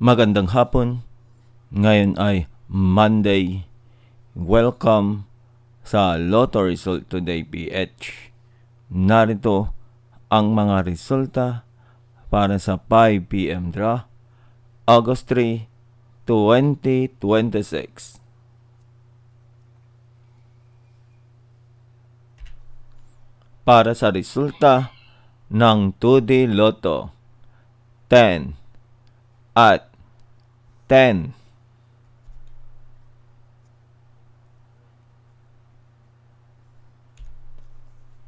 Magandang hapon. Ngayon ay Monday. Welcome sa Lotto Result Today PH. Narito ang mga resulta para sa 5 p.m. draw, August 3, 2026. Para sa resulta ng 2D Lotto, 10 at 10.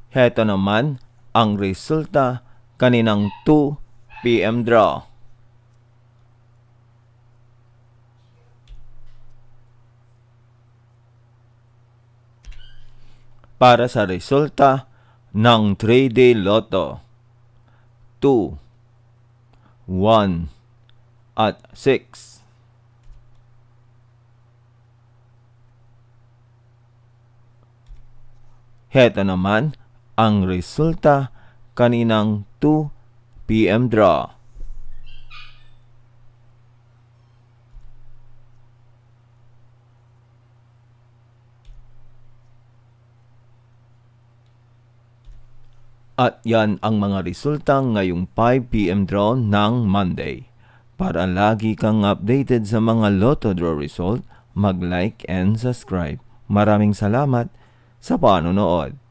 Heto naman ang resulta kaninang 2 p.m. draw. Para sa resulta ng 3D Lotto, 2, 1, at 6. Heto naman ang resulta kaninang 2 p.m. draw. At yan ang mga resulta ngayong 5 p.m. draw ng Monday. Para lagi kang updated sa mga Lotto draw result, mag-like and subscribe. Maraming salamat sa panonood.